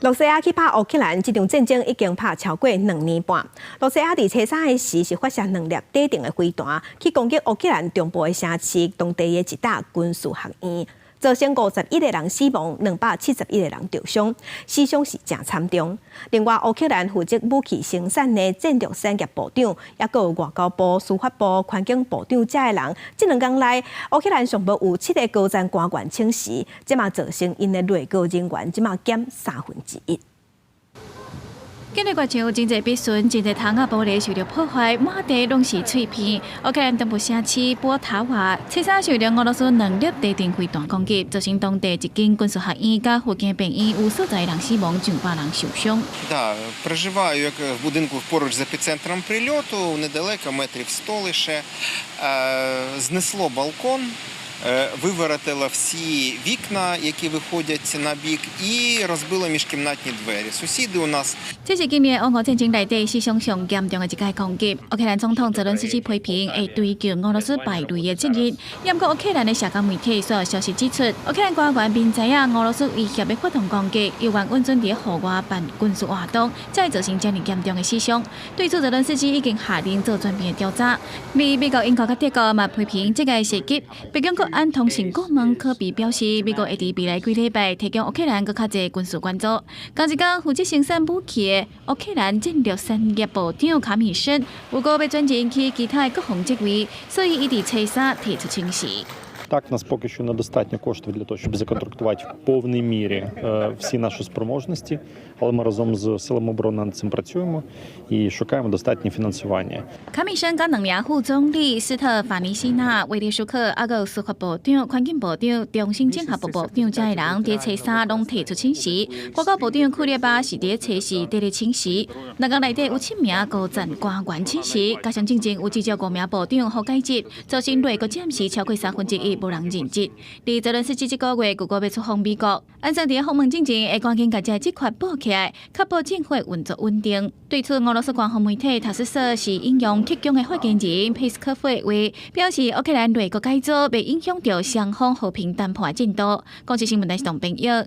罗西亚去打乌克兰，这场战争已经打超过2年半。罗西亚伫初三的时是发射2粒地定的飞弹，去攻击乌克兰中部的城市，当地的一大军事学院，造成51个人死亡，271个人受伤，死伤是真惨重。另外，乌克兰负责武器生产的战略产业部长，也有外交部、司法部、环境部长这的人，这2天内，乌克兰上无有7个高层官员请辞，这嘛造成因的内阁人员即嘛减1/3。今日月球真侪必损，真侪窗仔玻璃受到破坏，满地拢是碎片。乌克兰东部城市波塔瓦，初三受到俄罗斯2粒地定飞弹攻击，造成当地一间军事学院甲附近病院有所在人死亡，200人受伤。Да, проживаю як в будинку поруч з епіцентром прильоту, недалеко, метрів 100 лише. Знесло балкон. Виворотило всі вікна, які виходять на бік, і розбило міжкімнатні двері. Сусіди у нас. 这是今年俄乌战争内底史上上严重的一届攻击。乌克兰总统泽伦斯基批评会追究俄罗斯败类的责任。不过乌克兰的社交媒体所有消息指出，乌克兰官员明知影俄罗斯威胁要发动攻击，又愿稳准伫户外办军事活动，才会造成这么严重的死伤。对此，泽伦斯基已经下令做全面的调查。美国、英国和德国嘛批评这个袭击。北京国安通讯顾问科比表示，美国会伫未来几礼拜提供乌克兰更较侪军事援助。同一天，负责生产武器的乌克兰战略产业部长卡米申，有过要转任去其他国防职位，所以伊伫初三提出请辞。Так, нас поки що недостатньо коштів для того, щоб законтрактувати в повній мірі всі наші спроможності, але ми разом з силами оборони над цим працюємо і шукаємо достатнє фінансування. 卡米申甲2名副总理斯特法尼西娜、威廉舒克，还有司法部长、环境部长、中心整合部部长这的人，伫初三拢提出请辞。外交部长库列巴是伫初四第二请辞。2天内底有7名高层官员请辞，加上进前有至少5名部长互解职，造成内阁暂时超过1/3。无人任职。而泽伦斯基这个月如果要出访美国，安装伫访问之前，会赶紧把这块补起来，确保政府运作稳定。对此，俄罗斯官方媒体塔斯社是引用克强的发言人佩斯科夫的话，表示乌克兰内阁改组未影响到双方和平谈判进度。国际新闻台是董炳耀。